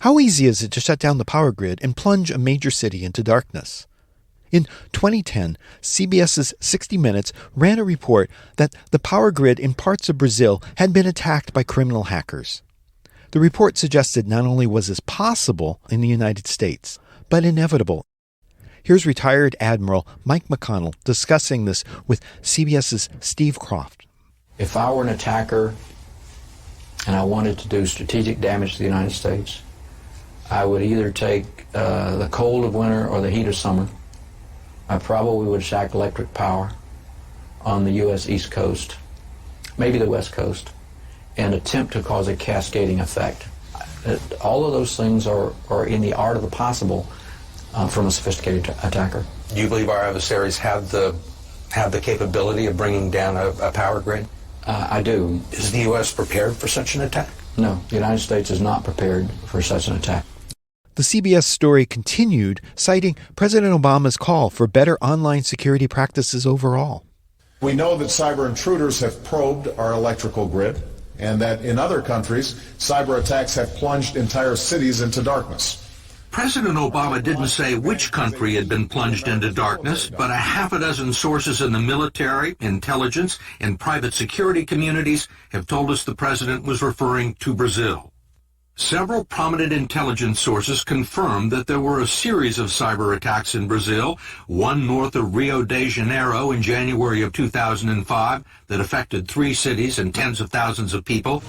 How easy is it to shut down the power grid and plunge a major city into darkness? In 2010, CBS's 60 Minutes ran a report that the power grid in parts of Brazil had been attacked by criminal hackers. The report suggested not only was this possible in the United States, but inevitable. Here's retired Admiral Mike McConnell discussing this with CBS's Steve Croft. If I were an attacker and I wanted to do strategic damage to the United States, I would either take the cold of winter or the heat of summer. I probably would attack electric power on the U.S. East Coast, maybe the West Coast, and attempt to cause a cascading effect. All of those things are in the art of the possible from a sophisticated attacker. Do you believe our adversaries have the capability of bringing down a power grid? I do. Is the U.S. prepared for such an attack? No, the United States is not prepared for such an attack. The CBS story continued, citing President Obama's call for better online security practices overall. We know that cyber intruders have probed our electrical grid, and that in other countries, cyber attacks have plunged entire cities into darkness. President Obama didn't say which country had been plunged into darkness, but a half a dozen sources in the military, intelligence, and private security communities have told us the president was referring to Brazil. Several prominent intelligence sources confirmed that there were a series of cyber attacks in Brazil, one north of Rio de Janeiro in January of 2005 that affected 3 cities and tens of thousands of people,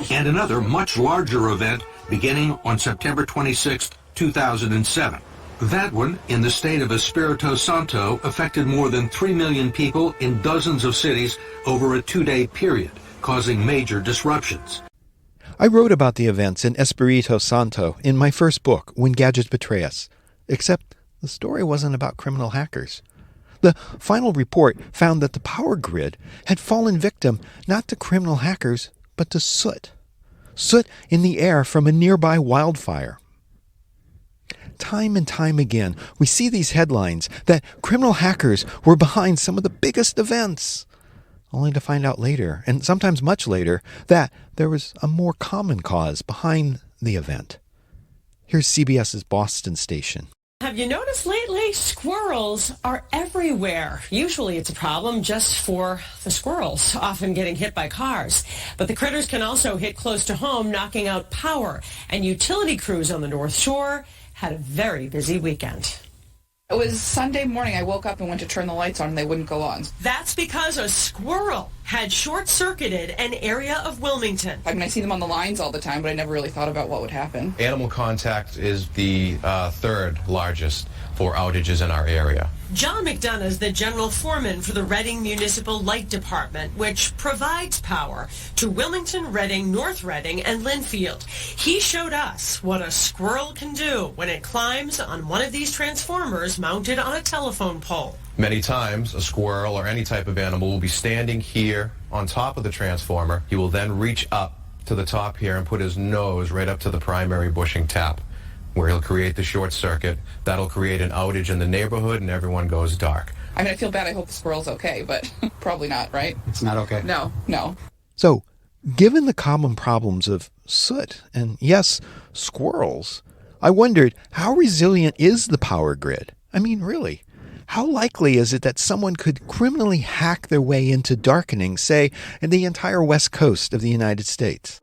and another much larger event beginning on September 26, 2007. That one, in the state of Espírito Santo, affected more than 3 million people in dozens of cities over a 2-day period, causing major disruptions. I wrote about the events in Espírito Santo in my first book, When Gadgets Betray Us, except the story wasn't about criminal hackers. The final report found that the power grid had fallen victim not to criminal hackers, but to soot. Soot in the air from a nearby wildfire. Time and time again, we see these headlines that criminal hackers were behind some of the biggest events, only to find out later, and sometimes much later, that there was a more common cause behind the event. Here's CBS's Boston station. Have you noticed lately, squirrels are everywhere? Usually it's a problem just for the squirrels, often getting hit by cars. But the critters can also hit close to home, knocking out power. And utility crews on the North Shore had a very busy weekend. It was Sunday morning. I woke up and went to turn the lights on and they wouldn't go on. That's because a squirrel had short-circuited an area of Wilmington. I mean, I see them on the lines all the time, but I never really thought about what would happen. Animal contact is the third largest for outages in our area. John McDonough is the general foreman for the Reading Municipal Light Department, which provides power to Wilmington, Reading, North Reading, and Linfield. He showed us what a squirrel can do when it climbs on one of these transformers mounted on a telephone pole. Many times, a squirrel or any type of animal will be standing here on top of the transformer. He will then reach up to the top here and put his nose right up to the primary bushing tap, where he'll create the short circuit. That'll create an outage in the neighborhood and everyone goes dark. I mean, I feel bad. I hope the squirrel's okay, but probably not, right? It's not okay. No. So, given the common problems of soot and, yes, squirrels, I wondered, how resilient is the power grid? I mean, really, how likely is it that someone could criminally hack their way into darkening, say, in the entire west coast of the United States?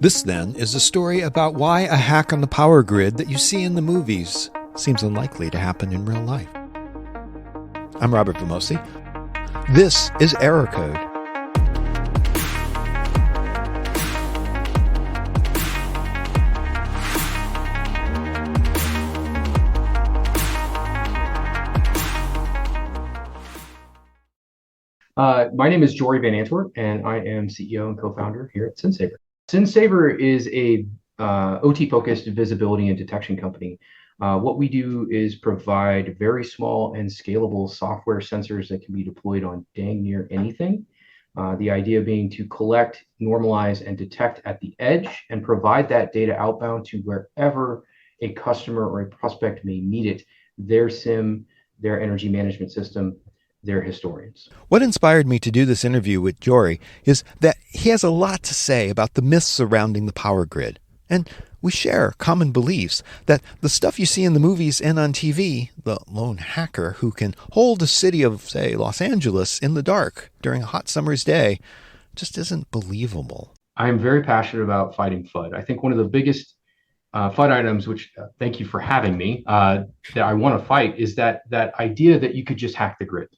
This, then, is a story about why a hack on the power grid that you see in the movies seems unlikely to happen in real life. I'm Robert Vamosi. This is Error Code. My name is Jori Van Antwerp, and I am CEO and co-founder here at SynSaber. SynSaber is a OT-focused visibility and detection company. What we do is provide very small and scalable software sensors that can be deployed on dang near anything. The idea being to collect, normalize, and detect at the edge and provide that data outbound to wherever a customer or a prospect may need it, their SIM, their energy management system, they're historians. What inspired me to do this interview with Jori is that he has a lot to say about the myths surrounding the power grid. And we share common beliefs that the stuff you see in the movies and on TV, the lone hacker who can hold a city of, say, Los Angeles in the dark during a hot summer's day, just isn't believable. I'm very passionate about fighting FUD. I think one of the biggest FUD items, which thank you for having me, that I want to fight is that idea that you could just hack the grid.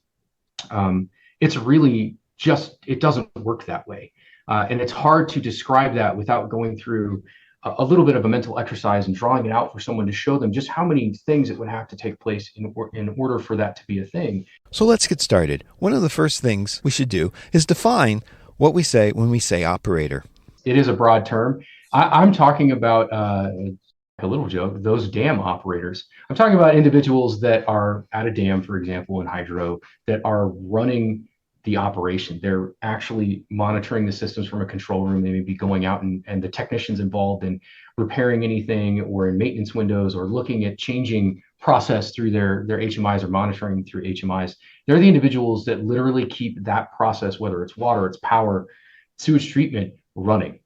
It's really just, it doesn't work that way. And it's hard to describe that without going through a little bit of a mental exercise and drawing it out for someone to show them just how many things it would have to take place in order for that to be a thing. So let's get started. One of the first things we should do is define what we say when we say operator. It is a broad term. I'm talking about, a little joke, those dam operators. I'm talking about individuals that are at a dam, for example, in hydro, that are running the operation. They're actually monitoring the systems from a control room. They may be going out and the technicians involved in repairing anything or in maintenance windows or looking at changing process through their HMIs or monitoring through HMIs. They're the individuals that literally keep that process, whether it's water, it's power, sewage treatment, running.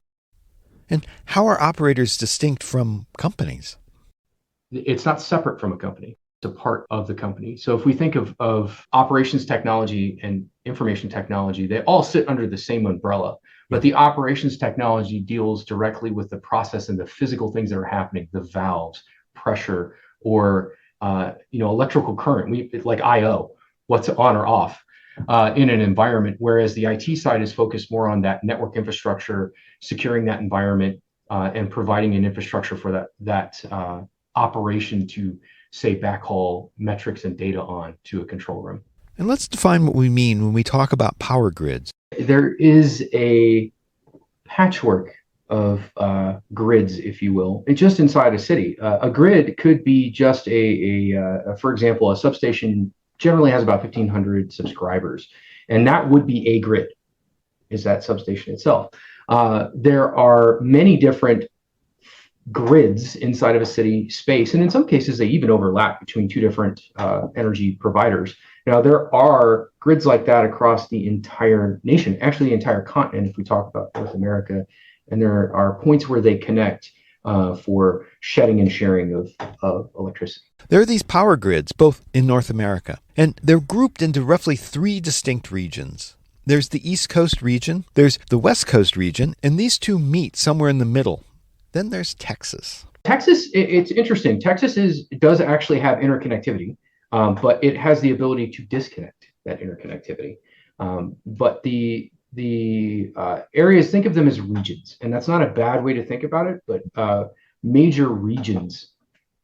And how are operators distinct from companies? It's not separate from a company. It's a part of the company. So if we think of operations technology and information technology, they all sit under the same umbrella. But the operations technology deals directly with the process and the physical things that are happening, the valves, pressure, or electrical current, like I/O, what's on or off in an environment. Whereas the IT side is focused more on that network infrastructure, securing that environment, and providing an infrastructure for that operation to, say, backhaul metrics and data on to a control room. And let's define what we mean when we talk about power grids. There is a patchwork of grids, if you will, just inside a city. A grid could be just for example, a substation generally has about 1,500 subscribers, and that would be a grid, is that substation itself. There are many different grids inside of a city space, and in some cases they even overlap between two different energy providers. Now, there are grids like that across the entire nation, actually the entire continent if we talk about North America, and there are points where they connect for shedding and sharing of electricity. There are these power grids, both in North America, and they're grouped into roughly 3 distinct regions. There's the East Coast region, there's the West Coast region, and these two meet somewhere in the middle. Then there's Texas. Texas, it's interesting. Texas does actually have interconnectivity, but it has the ability to disconnect that interconnectivity. But the areas, think of them as regions, and that's not a bad way to think about it, but major regions,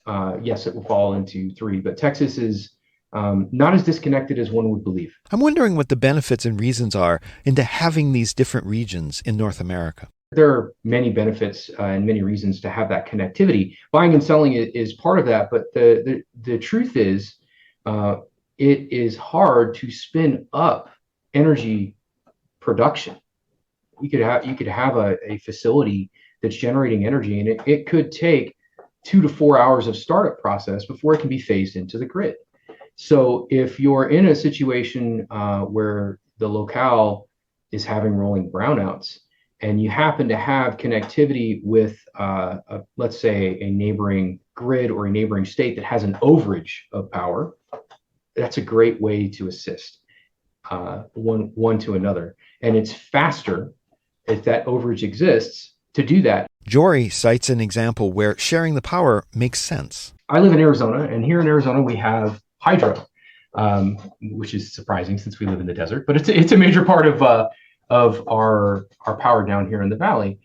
yes, it will fall into 3, but Texas is not as disconnected as one would believe. I'm wondering what the benefits and reasons are into having these different regions in North America. There are many benefits and many reasons to have that connectivity. Buying and selling is part of that, but the truth is, it is hard to spin up energy production. You could have a facility that's generating energy, and it could take 2 to 4 hours of startup process before it can be phased into the grid. So if you're in a situation where the locale is having rolling brownouts, and you happen to have connectivity with, let's say, a neighboring grid or a neighboring state that has an overage of power, that's a great way to assist one to another. And it's faster, if that overage exists, to do that. Jori cites an example where sharing the power makes sense. I live in Arizona, and here in Arizona we have hydro, which is surprising since we live in the desert, but it's a major part of our power down here in the valley.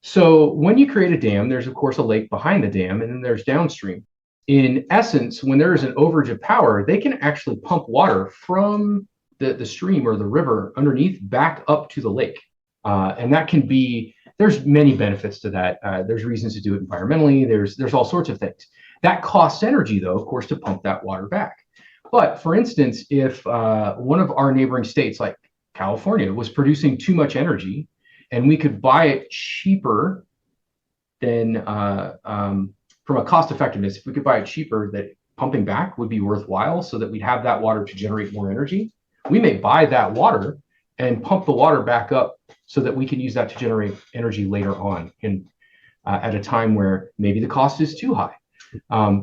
So when you create a dam, there's of course a lake behind the dam, and then there's downstream. In essence, when there is an overage of power, they can actually pump water from the stream or the river underneath back up to the lake. And that can be, there's many benefits to that. There's reasons to do it environmentally. There's all sorts of things. That costs energy, though, of course, to pump that water back. But for instance, if one of our neighboring states, like California, was producing too much energy, and we could buy it cheaper than, from a cost effectiveness, if we could buy it cheaper, that pumping back would be worthwhile so that we'd have that water to generate more energy. We may buy that water and pump the water back up so that we can use that to generate energy later on at a time where maybe the cost is too high.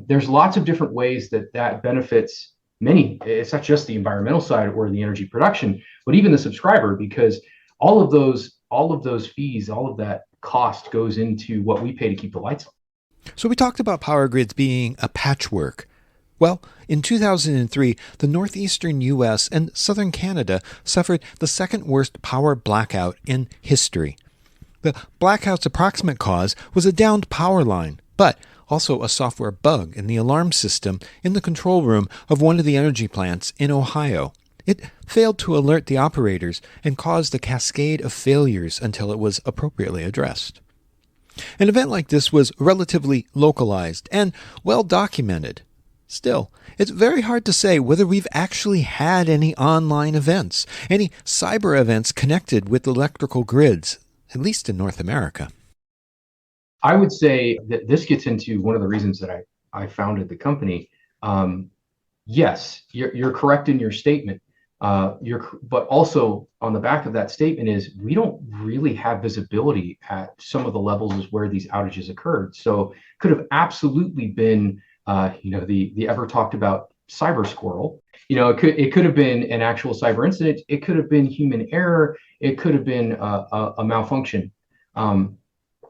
There's lots of different ways that benefits many. It's not just the environmental side or the energy production, but even the subscriber, because all of those fees, all of that cost goes into what we pay to keep the lights on. So we talked about power grids being a patchwork. Well, in 2003, the northeastern U.S. and southern Canada suffered the second worst power blackout in history. The blackout's approximate cause was a downed power line, but also a software bug in the alarm system in the control room of one of the energy plants in Ohio. It failed to alert the operators and caused a cascade of failures until it was appropriately addressed. An event like this was relatively localized and well documented. Still, it's very hard to say whether we've actually had any online events, any cyber events connected with electrical grids, at least in North America. I would say that this gets into one of the reasons that I founded the company. Yes, you're correct in your statement. But also on the back of that statement is we don't really have visibility at some of the levels where these outages occurred. So could have absolutely been, the ever talked about cyber squirrel. It could have been an actual cyber incident. It could have been human error. It could have been a malfunction.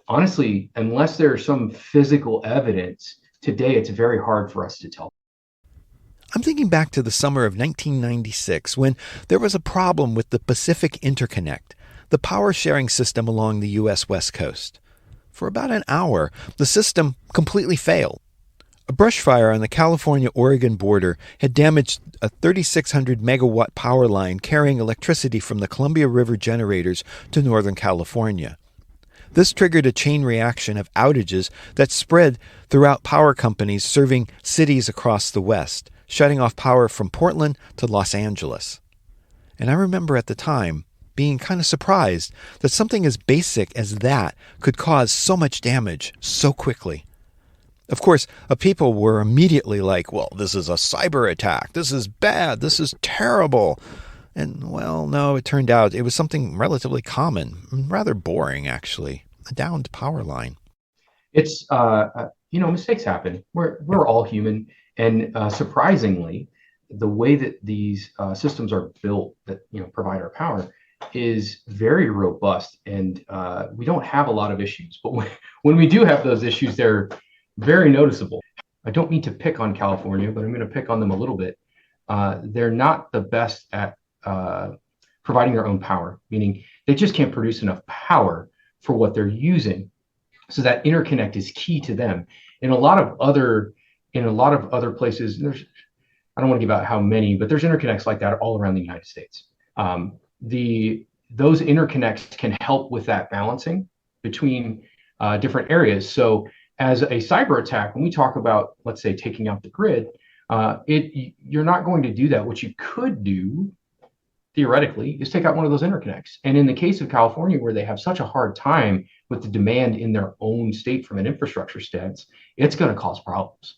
Honestly, unless there's some physical evidence today, it's very hard for us to tell. I'm thinking back to the summer of 1996 when there was a problem with the Pacific Interconnect, the power sharing system along the U.S. West Coast. For about an hour, the system completely failed. A brush fire on the California-Oregon border had damaged a 3,600 megawatt power line carrying electricity from the Columbia River generators to Northern California. This triggered a chain reaction of outages that spread throughout power companies serving cities across the West, shutting off power from Portland to Los Angeles. And I remember at the time being kind of surprised that something as basic as that could cause so much damage so quickly. Of course, people were immediately like, well, this is a cyber attack. This is bad. This is terrible. And, well, no, it turned out it was something relatively common, rather boring, actually, a downed power line. It's, mistakes happen. We're all human. And surprisingly, the way that these systems are built that provide our power is very robust, and we don't have a lot of issues. But when we do have those issues, they're very noticeable. I don't mean to pick on California, but I'm going to pick on them a little bit. They're not the best at providing their own power, meaning they just can't produce enough power for what they're using. So that interconnect is key to them. In a lot of other places, I don't want to give out how many, but there's interconnects like that all around the United States. Those interconnects can help with that balancing between different areas. So as a cyber attack, when we talk about, let's say, taking out the grid, you're not going to do that. What you could do, theoretically, is take out one of those interconnects. And in the case of California, where they have such a hard time with the demand in their own state from an infrastructure stance, it's going to cause problems.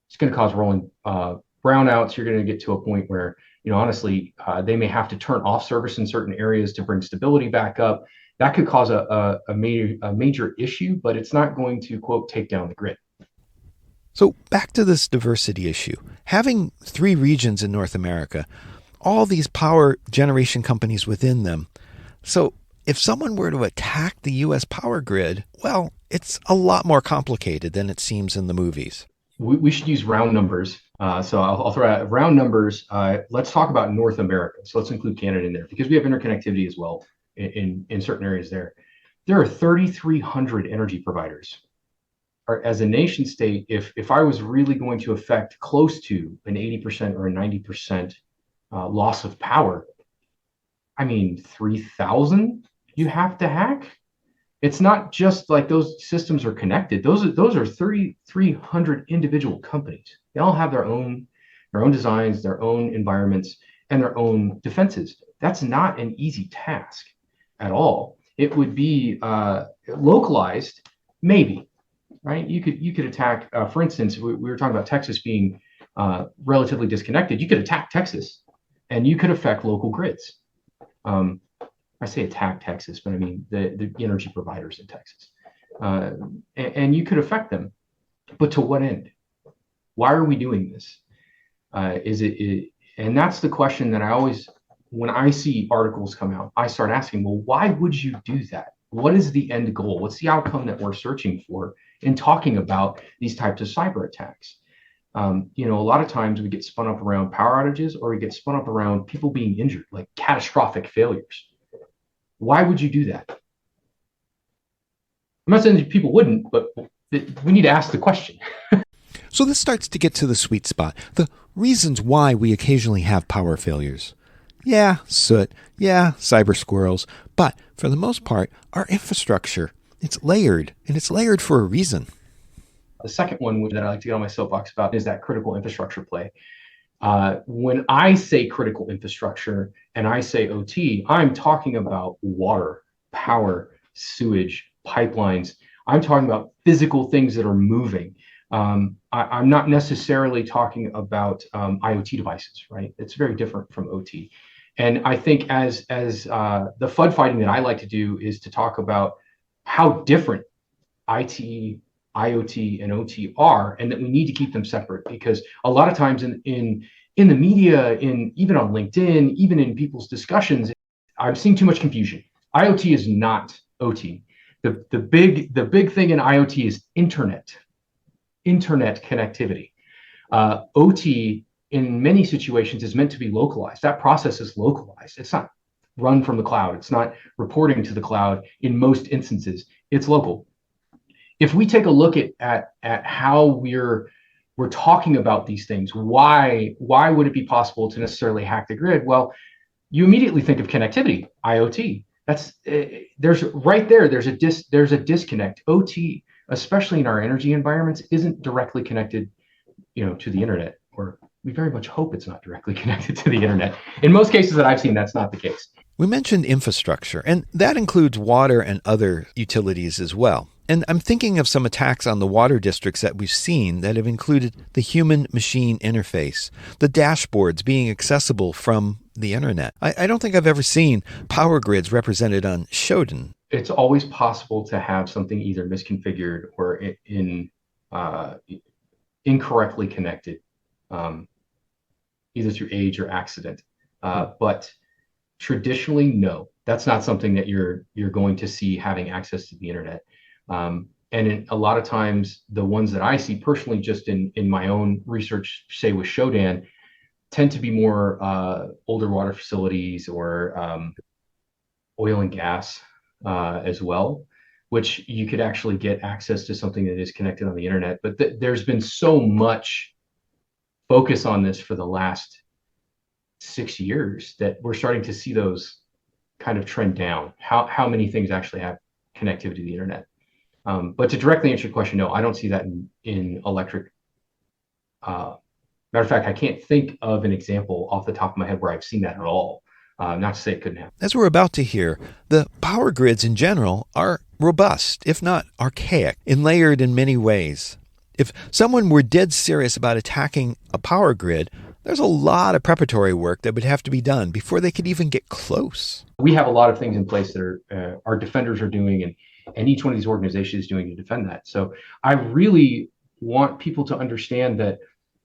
It's going to cause rolling brownouts. You're going to get to a point where, honestly, they may have to turn off service in certain areas to bring stability back up. That could cause a major issue, but it's not going to, quote, take down the grid. So back to this diversity issue. Having 3 regions in North America, all these power generation companies within them. So if someone were to attack the U.S. power grid, well, it's a lot more complicated than it seems in the movies. We should use round numbers. So I'll throw out round numbers. Let's talk about North America. So let's include Canada in there because we have interconnectivity as well in certain areas there. There are 3,300 energy providers. As a nation state, if I was really going to affect close to an 80% or a 90% loss of power, 3,000 you have to hack. It's not just like those systems are connected. Those are 3,300 individual companies. They all have their own designs, their own environments, and their own defenses. That's not an easy task at all. It would be localized, maybe, right? You could attack, for instance, we were talking about Texas being relatively disconnected. You could attack Texas, and you could affect local grids. I say attack Texas, but I mean the energy providers in Texas. And you could affect them. But to what end? Why are we doing this? And that's the question that I always, when I see articles come out, I start asking, well, why would you do that? What is the end goal? What's the outcome that we're searching for in talking about these types of cyber attacks? A lot of times we get spun up around power outages, or we get spun up around people being injured, like catastrophic failures. Why would you do that? I'm not saying that people wouldn't, but we need to ask the question. So this starts to get to the sweet spot, the reasons why we occasionally have power failures. Yeah, soot. Yeah, cyber squirrels. But for the most part, our infrastructure, it's layered, and it's layered for a reason. The second one that I like to get on my soapbox about is that critical infrastructure play. When I say critical infrastructure and I say OT, I'm talking about water, power, sewage, pipelines. I'm talking about physical things that are moving. I'm not necessarily talking about IoT devices, right? It's very different from OT. And I think as the FUD fighting that I like to do is to talk about how different IT, IoT, and OT are, and that we need to keep them separate, because a lot of times in the media, even on LinkedIn, even in people's discussions, I'm seeing too much confusion. IoT is not OT. The big thing in IoT is internet connectivity. OT in many situations is meant to be localized. That process is localized. It's not run from the cloud. It's not reporting to the cloud. In most instances, it's local. If we take a look at how we're talking about these things, why would it be possible to necessarily hack the grid? Well, you immediately think of connectivity, IoT. There's a disconnect. OT, especially in our energy environments, isn't directly connected, to the internet, or we very much hope it's not directly connected to the internet. In most cases that I've seen, that's not the case. We mentioned infrastructure, and that includes water and other utilities as well. And I'm thinking of some attacks on the water districts that we've seen that have included the human-machine interface, the dashboards being accessible from the internet. I don't think I've ever seen power grids represented on Shodan. It's always possible to have something either misconfigured or incorrectly connected, either through age or accident. But traditionally, no, that's not something that you're going to see having access to the internet. And a lot of times, the ones that I see personally, just in my own research, say with Shodan, tend to be more older water facilities or oil and gas as well, which you could actually get access to something that is connected on the internet. But there's been so much focus on this for the last 6 years that we're starting to see those kind of trend down. How many things actually have connectivity to the internet? But to directly answer your question, no, I don't see that in electric. Matter of fact, I can't think of an example off the top of my head where I've seen that at all. Not to say it couldn't happen. As we're about to hear, the power grids in general are robust, if not archaic, and layered in many ways. If someone were dead serious about attacking a power grid, there's a lot of preparatory work that would have to be done before they could even get close. We have a lot of things in place that our defenders are doing, and each one of these organizations is doing to defend that. So I really want people to understand that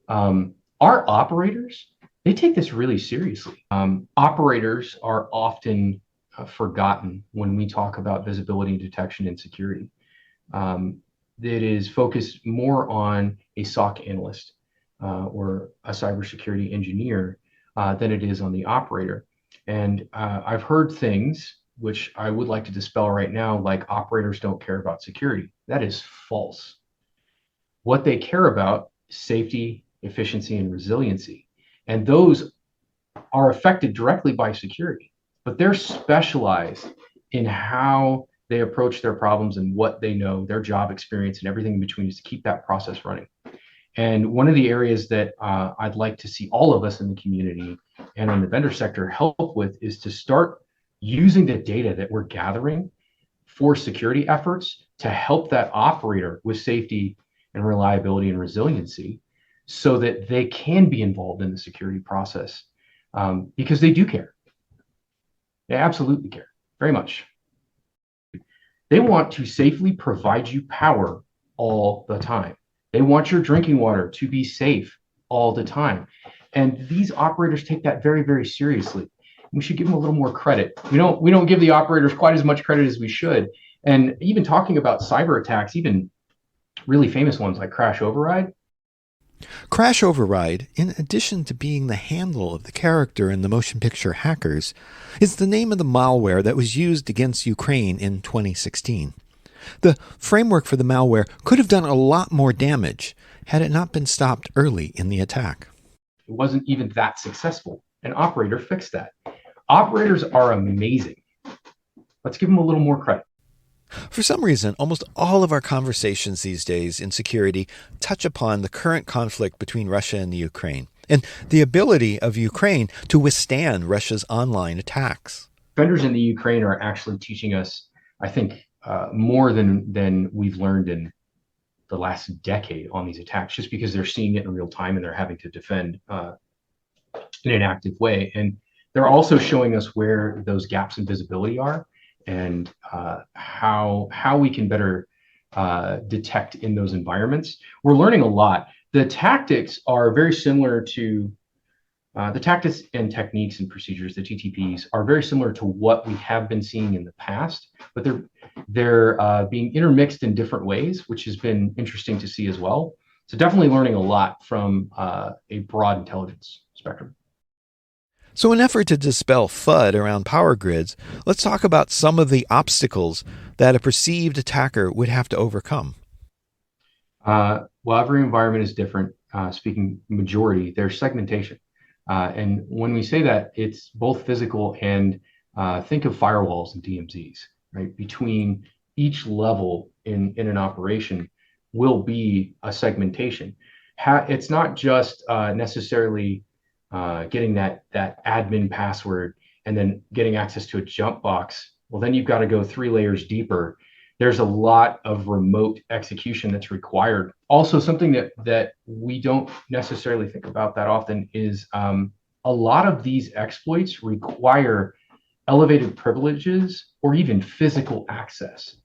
our operators, they take this really seriously. Operators are often forgotten when we talk about visibility, detection, and security. It is focused more on a SOC analyst or a cybersecurity engineer than it is on the operator. And I've heard things which I would like to dispel right now, like operators don't care about security. That is false. What they care about is safety, efficiency, and resiliency. And those are affected directly by security, but they're specialized in how they approach their problems and what they know, their job experience, and everything in between is to keep that process running. And one of the areas that I'd like to see all of us in the community and in the vendor sector help with is to start using the data that we're gathering for security efforts to help that operator with safety and reliability and resiliency so that they can be involved in the security process. because they do care. They absolutely care very much. They want to safely provide you power all the time. They want your drinking water to be safe all the time. And these operators take that very, very seriously. We should give them a little more credit. We don't give the operators quite as much credit as we should. And even talking about cyber attacks, even really famous ones like Crash Override. Crash Override, in addition to being the handle of the character in the motion picture Hackers, is the name of the malware that was used against Ukraine in 2016. The framework for the malware could have done a lot more damage had it not been stopped early in the attack. It wasn't even that successful. An operator fixed that. Operators are amazing. Let's give them a little more credit. For some reason, almost all of our conversations these days in security touch upon the current conflict between Russia and the Ukraine, and the ability of Ukraine to withstand Russia's online attacks. Vendors in the Ukraine are actually teaching us, I think, more than we've learned in the last decade on these attacks, just because they're seeing it in real time and they're having to defend in an active way. And they're also showing us where those gaps in visibility are, and how we can better detect in those environments. We're learning a lot. The tactics are very similar to the tactics and techniques and procedures, the TTPs, are very similar to what we have been seeing in the past, but they're being intermixed in different ways, which has been interesting to see as well. So definitely learning a lot from a broad intelligence spectrum. So in an effort to dispel FUD around power grids, let's talk about some of the obstacles that a perceived attacker would have to overcome. Well, every environment is different. Speaking majority, there's segmentation. And when we say that, it's both physical and think of firewalls and DMZs, right? Between each level in an operation will be a segmentation. It's not just necessarily getting that admin password and then getting access to a jump box. Well, then you've got to go 3 layers deeper. There's a lot of remote execution that's required. Also, something that we don't necessarily think about that often is a lot of these exploits require elevated privileges or even physical access.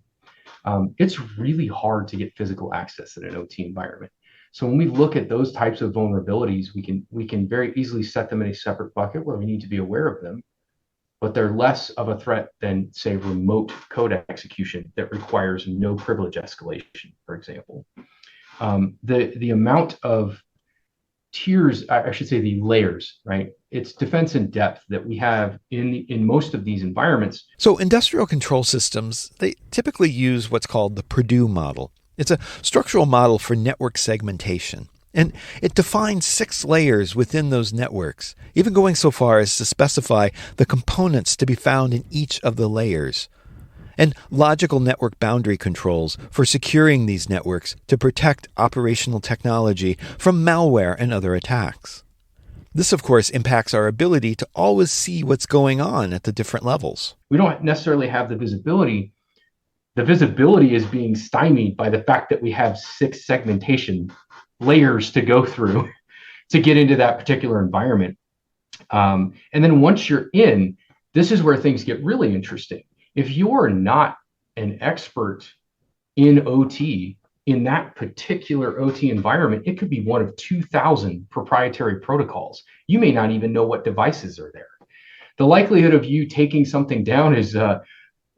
It's really hard to get physical access in an OT environment. So when we look at those types of vulnerabilities, we can very easily set them in a separate bucket where we need to be aware of them, but they're less of a threat than, say, remote code execution that requires no privilege escalation, for example. The amount of tiers, I should say the layers, right? It's defense in depth that we have in most of these environments. So industrial control systems, they typically use what's called the Purdue model. It's a structural model for network segmentation, and it defines 6 layers within those networks, even going so far as to specify the components to be found in each of the layers, and logical network boundary controls for securing these networks to protect operational technology from malware and other attacks. This, of course, impacts our ability to always see what's going on at the different levels. We don't necessarily have the visibility. The visibility is being stymied by the fact that we have 6 segmentation layers to go through to get into that particular environment. And then once you're in, this is where things get really interesting. If you're not an expert in OT, in that particular OT environment, it could be one of 2,000 proprietary protocols. You may not even know what devices are there. The likelihood of you taking something down is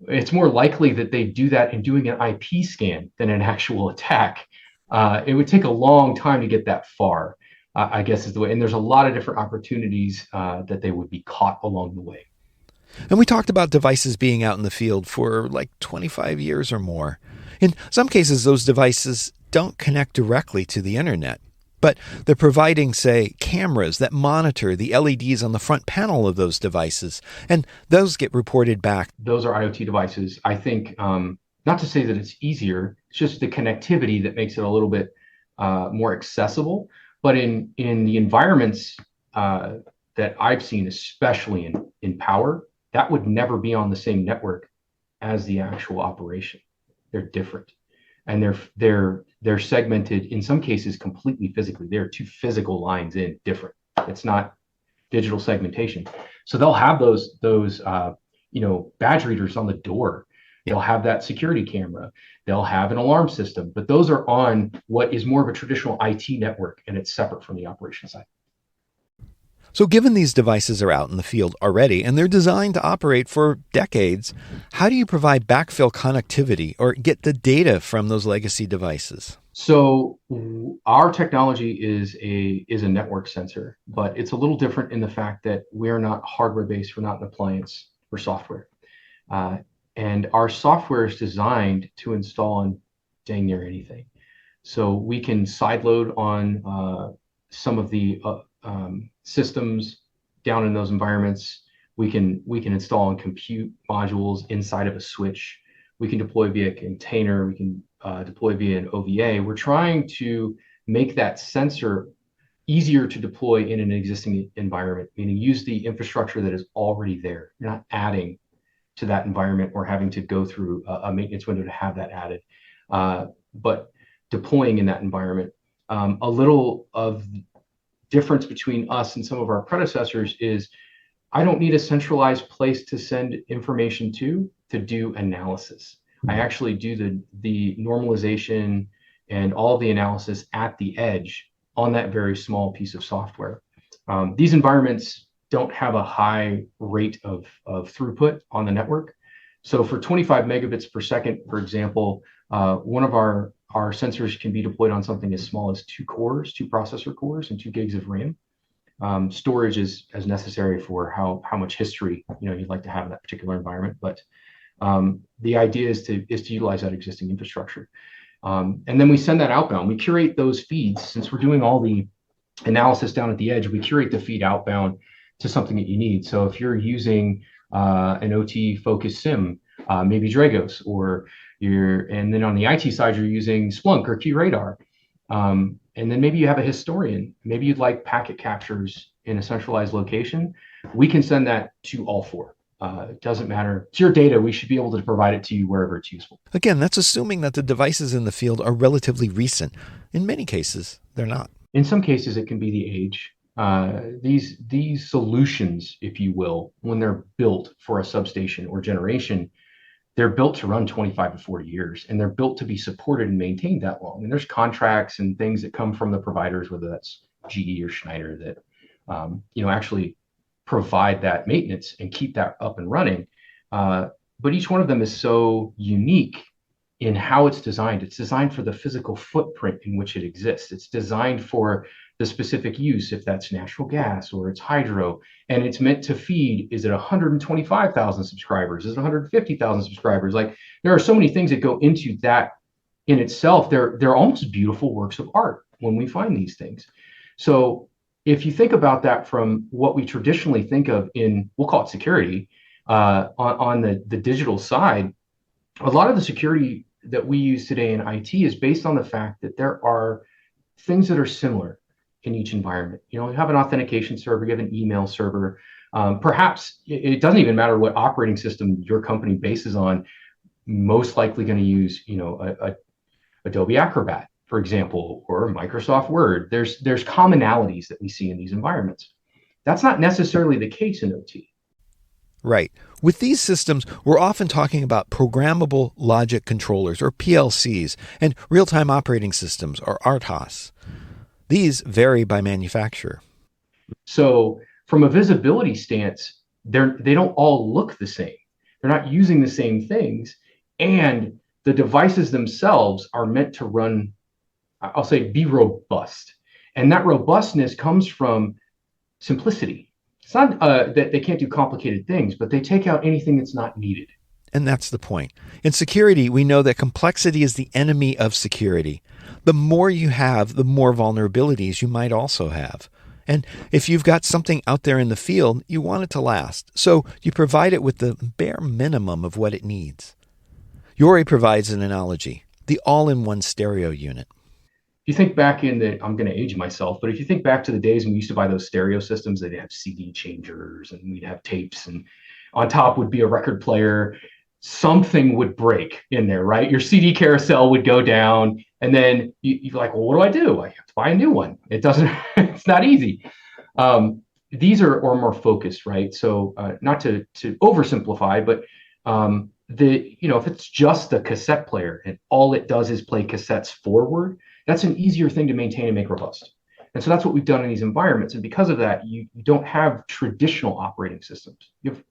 it's more likely that they do that in doing an IP scan than an actual attack. It would take a long time to get that far, I guess is the way. And there's a lot of different opportunities that they would be caught along the way. And we talked about devices being out in the field for like 25 years or more. In some cases, those devices don't connect directly to the internet, but they're providing, say, cameras that monitor the LEDs on the front panel of those devices, and those get reported back. Those are IoT devices. I think, not to say that it's easier, it's just the connectivity that makes it a little bit more accessible. But in the environments that I've seen, especially in power, that would never be on the same network as the actual operation. They're different, and they're segmented in some cases completely physically. There are 2 physical lines in different. It's not digital segmentation. So they'll have those badge readers on the door. They'll have that security camera. They'll have an alarm system, but those are on what is more of a traditional IT network, and it's separate from the operations side. So given these devices are out in the field already and they're designed to operate for decades, how do you provide backfill connectivity or get the data from those legacy devices? So our technology is a network sensor, but it's a little different in the fact that we're not hardware-based, we're not an appliance, we're software. And our software is designed to install on dang near anything. So we can sideload on some of the systems down in those environments. We can install on compute modules inside of a switch. We can deploy via a container. We can deploy via an OVA. We're trying to make that sensor easier to deploy in an existing environment, meaning use the infrastructure that is already there. You're not adding to that environment or having to go through a maintenance window to have that added, but deploying in that environment. A little of difference between us and some of our predecessors is I don't need a centralized place to send information to do analysis. I actually do the normalization and all the analysis at the edge on that very small piece of software. These environments don't have a high rate of throughput on the network. So for 25 megabits per second, for example, one of our sensors can be deployed on something as small as 2 processor cores, and 2 gigs of RAM. Storage is as necessary for how much history you'd like to have in that particular environment. But the idea is to utilize that existing infrastructure. And then we send that outbound. We curate those feeds. Since we're doing all the analysis down at the edge, we curate the feed outbound to something that you need. So if you're using an OT focused SIM, maybe Dragos, and then on the IT side, you're using Splunk or QRadar. And then maybe you have a historian. Maybe you'd like packet captures in a centralized location. We can send that to all 4. It doesn't matter. It's your data. We should be able to provide it to you wherever it's useful. Again, that's assuming that the devices in the field are relatively recent. In many cases, they're not. In some cases, it can be the age. These solutions, if you will, when they're built for a substation or generation, they're built to run 25 to 40 years, and they're built to be supported and maintained that long. And there's contracts and things that come from the providers, whether that's GE or Schneider, that actually provide that maintenance and keep that up and running. But each one of them is so unique in how it's designed. It's designed for the physical footprint in which it exists. It's designed for the specific use, if that's natural gas or it's hydro, and it's meant to feed, is it 125,000 subscribers? Is it 150,000 subscribers? Like, there are so many things that go into that in itself. They're almost beautiful works of art when we find these things. So if you think about that from what we traditionally think of in, we'll call it security, on the digital side, a lot of the security that we use today in IT is based on the fact that there are things that are similar in each environment. You have an authentication server, you have an email server. Perhaps it doesn't even matter what operating system your company bases on. Most likely going to use, Adobe Acrobat, for example, or Microsoft Word. There's commonalities that we see in these environments. That's not necessarily the case in OT. Right. With these systems, we're often talking about programmable logic controllers, or PLCs, and real-time operating systems, or RTOS. These vary by manufacturer. So from a visibility stance, they don't all look the same. They're not using the same things. And the devices themselves are meant to run, I'll say, be robust. And that robustness comes from simplicity. It's not that they can't do complicated things, but they take out anything that's not needed. And that's the point. In security, we know that complexity is the enemy of security. The more you have, the more vulnerabilities you might also have. And if you've got something out there in the field, you want it to last. So you provide it with the bare minimum of what it needs. Jori provides an analogy, the all-in-one stereo unit. If you think back I'm going to age myself, but if you think back to the days when we used to buy those stereo systems, they'd have CD changers and we'd have tapes, and on top would be a record player. Something would break in there, right? Your CD carousel would go down, and then you're like, well, what do? I have to buy a new one. It doesn't, it's not easy. these are more focused, right? So not to oversimplify, but if it's just a cassette player and all it does is play cassettes forward, that's an easier thing to maintain and make robust. And so that's what we've done in these environments. And because of that, you don't have traditional operating systems. You have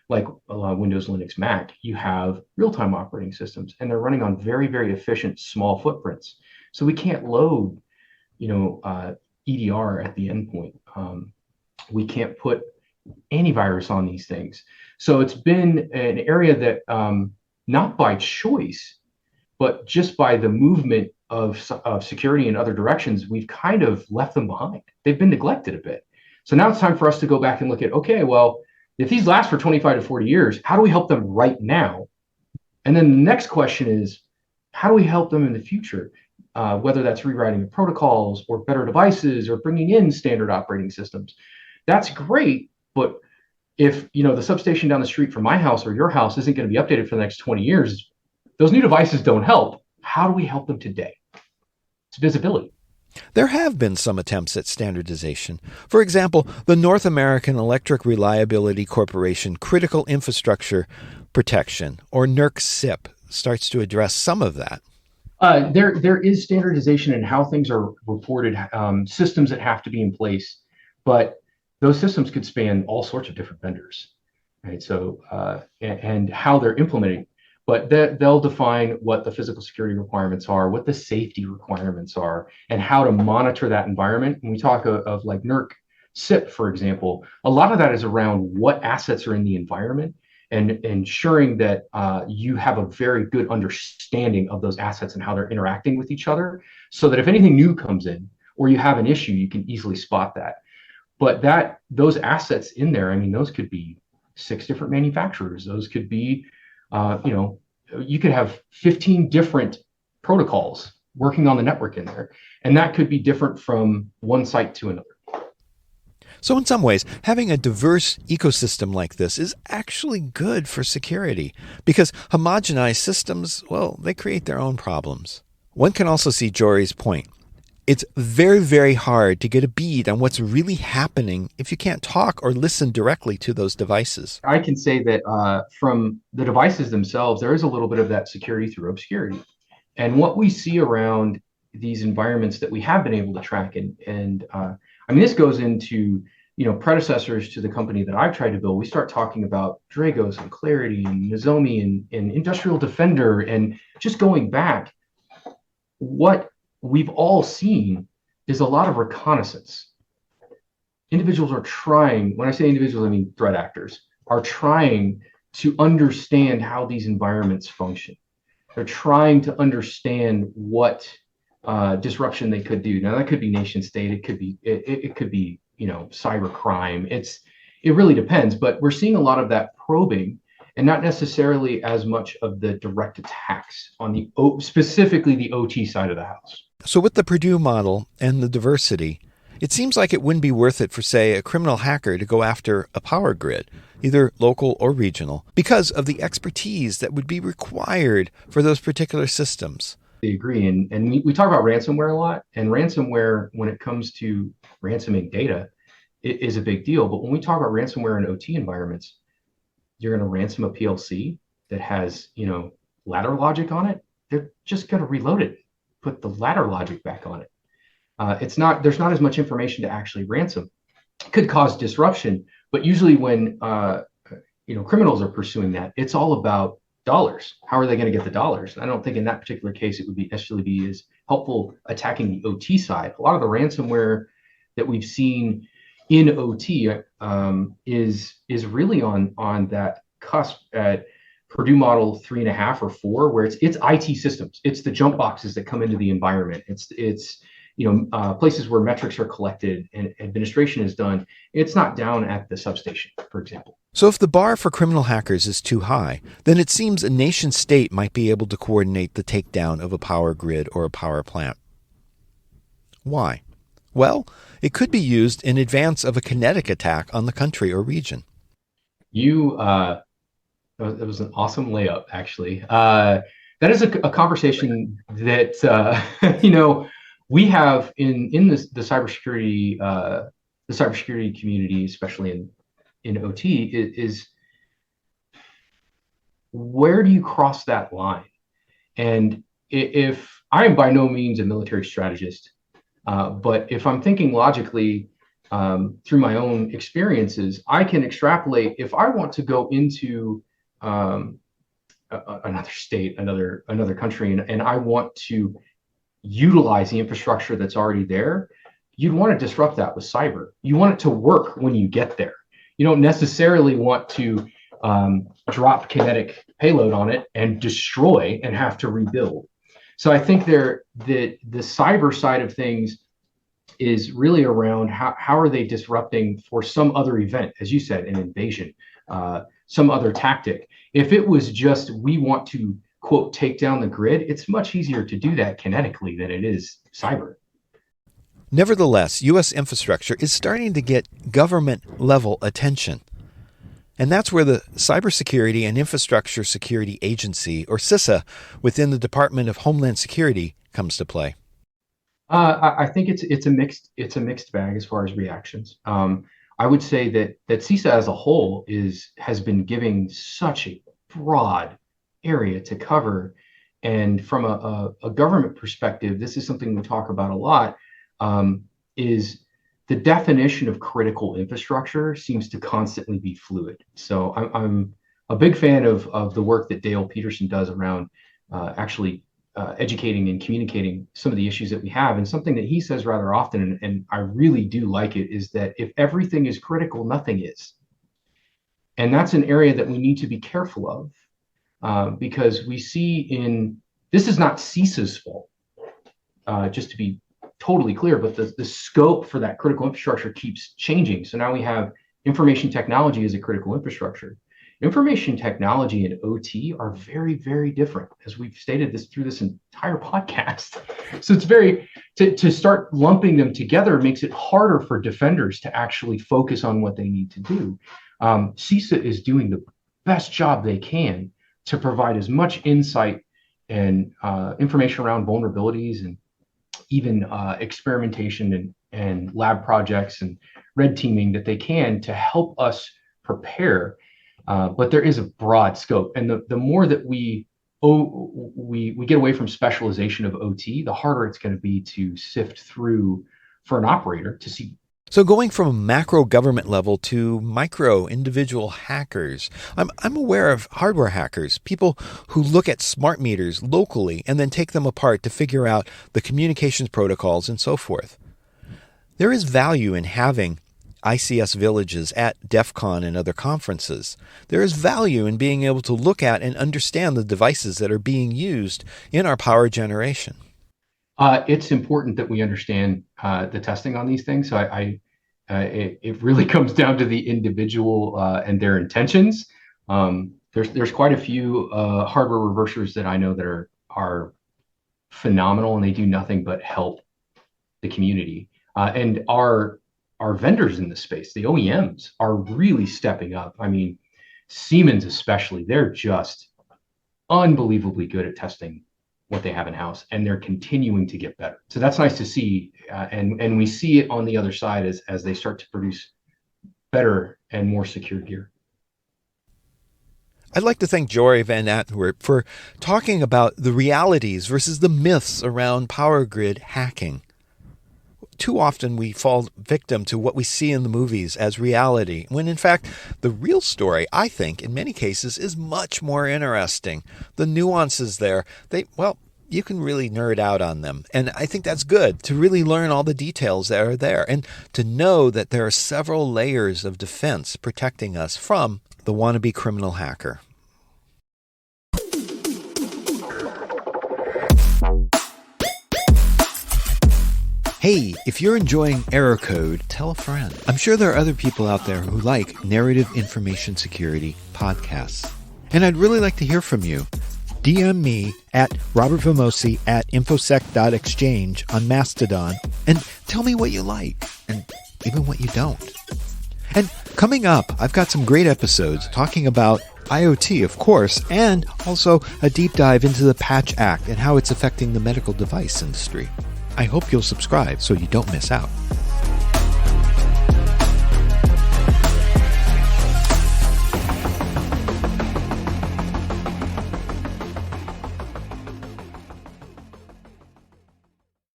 like Windows, Linux, Mac, you have real-time operating systems, and they're running on very, very efficient small footprints. So we can't load, EDR at the endpoint. We can't put antivirus on these things. So it's been an area that, not by choice, but just by the movement of security in other directions, we've kind of left them behind. They've been neglected a bit. So now it's time for us to go back and look at, okay, well, if these last for 25 to 40 years, how do we help them right now? And then the next question is, how do we help them in the future? Whether that's rewriting the protocols or better devices or bringing in standard operating systems. That's great, but if the substation down the street from my house or your house isn't going to be updated for the next 20 years, those new devices don't help. How do we help them today? It's visibility. There have been some attempts at standardization. For example, the North American Electric Reliability Corporation Critical Infrastructure Protection, or NERC-CIP, starts to address some of that. There is standardization in how things are reported, systems that have to be in place, but those systems could span all sorts of different vendors, right? So, and how they're implemented, but they'll define what the physical security requirements are, what the safety requirements are, and how to monitor that environment. When we talk of like NERC-CIP, for example, a lot of that is around what assets are in the environment and ensuring that you have a very good understanding of those assets and how they're interacting with each other, so that if anything new comes in or you have an issue, you can easily spot that. But those assets in there, I mean, those could be 6 different manufacturers. Those could be, you could have 15 different protocols working on the network in there, and that could be different from one site to another. So in some ways, having a diverse ecosystem like this is actually good for security, because homogenized systems, well, they create their own problems. One can also see Jori's point. It's very, very hard to get a bead on what's really happening if you can't talk or listen directly to those devices. I can say that from the devices themselves, there is a little bit of that security through obscurity. And what we see around these environments that we have been able to track, and I mean, this goes into predecessors to the company that I've tried to build. We start talking about Dragos and Clarity and Nozomi and Industrial Defender, and just going back, what we've all seen is a lot of reconnaissance. Individuals are trying, when I say individuals, I mean threat actors, are trying to understand how these environments function. They're trying to understand what disruption they could do. Now that could be nation state, it could be cyber crime. It really depends, but we're seeing a lot of that probing, and not necessarily as much of the direct attacks on specifically the OT side of the house. So with the Purdue model and the diversity, it seems like it wouldn't be worth it for, say, a criminal hacker to go after a power grid, either local or regional, because of the expertise that would be required for those particular systems. I agree. And we talk about ransomware a lot, and ransomware, when it comes to ransoming data, it is a big deal. But when we talk about ransomware in OT environments, you're going to ransom a PLC that has, ladder logic on it. They're just going to reload it, put the ladder logic back on it. There's not as much information to actually ransom. It could cause disruption, but usually when criminals are pursuing that, it's all about dollars. How are they going to get the dollars? I don't think in that particular case it would necessarily be as helpful attacking the OT side. A lot of the ransomware that we've seen in OT is really on that cusp at Purdue model 3.5 or 4, where it's IT systems. It's the jump boxes that come into the environment. It's places where metrics are collected and administration is done. It's not down at the substation, for example. So if the bar for criminal hackers is too high, then it seems a nation state might be able to coordinate the takedown of a power grid or a power plant. Why? Well, it could be used in advance of a kinetic attack on the country or region. That was an awesome layup, actually. That is a conversation that we have in the cybersecurity the cybersecurity community, especially in OT, is where do you cross that line? And if I am by no means a military strategist, but if I'm thinking logically through my own experiences, I can extrapolate. If I want to go into another state, another country, and I want to utilize the infrastructure that's already there, you'd want to disrupt that with cyber. You want it to work when you get there. You don't necessarily want to drop kinetic payload on it and destroy and have to rebuild. So I think the cyber side of things is really around how are they disrupting for some other event, as you said, an invasion, some other tactic. If it was just we want to, quote, take down the grid, it's much easier to do that kinetically than it is cyber. Nevertheless, U.S. infrastructure is starting to get government-level attention. And that's where the Cybersecurity and Infrastructure Security Agency, or CISA, within the Department of Homeland Security comes to play. I think it's a mixed bag as far as reactions. I would say that CISA as a whole has been giving such a broad area to cover, and from a government perspective, this is something we talk about a lot. Is the definition of critical infrastructure seems to constantly be fluid. So I'm a big fan of the work that Dale Peterson does around actually educating and communicating some of the issues that we have. And something that he says rather often, and I really do like it, is that if everything is critical, nothing is. And that's an area that we need to be careful of because we see this is not CISA's fault, just to be totally clear, but the scope for that critical infrastructure keeps changing. So now we have information technology as a critical infrastructure. Information technology and OT are very, very different, as we've stated this through this entire podcast. So it's to start lumping them together makes it harder for defenders to actually focus on what they need to do. CISA is doing the best job they can to provide as much insight and information around vulnerabilities and even experimentation and lab projects and red teaming that they can to help us prepare. But there is a broad scope, and the more that we get away from specialization of OT, the harder it's going to be to sift through for an operator to see. So going from a macro government level to micro individual hackers, I'm aware of hardware hackers, people who look at smart meters locally and then take them apart to figure out the communications protocols and so forth. There is value in having ICS villages at DEF CON and other conferences. There is value in being able to look at and understand the devices that are being used in our power generation. It's important that we understand the testing on these things. So it really comes down to the individual and their intentions. There's quite a few hardware reversers that I know that are phenomenal, and they do nothing but help the community. And our vendors in this space, the OEMs, are really stepping up. I mean, Siemens especially, they're just unbelievably good at testing what they have in house, and they're continuing to get better. So that's nice to see, and we see it on the other side as they start to produce better and more secure gear. I'd like to thank Jori Van Antwerp for talking about the realities versus the myths around power grid hacking. Too often we fall victim to what we see in the movies as reality, when in fact the real story, I think, in many cases is much more interesting. The nuances there, you can really nerd out on them. And I think that's good, to really learn all the details that are there and to know that there are several layers of defense protecting us from the wannabe criminal hacker. Hey, if you're enjoying Error Code, tell a friend. I'm sure there are other people out there who like narrative information security podcasts. And I'd really like to hear from you. DM me at robertvamosi@infosec.exchange on Mastodon and tell me what you like and even what you don't. And coming up, I've got some great episodes talking about IoT, of course, and also a deep dive into the Patch Act and how it's affecting the medical device industry. I hope you'll subscribe so you don't miss out.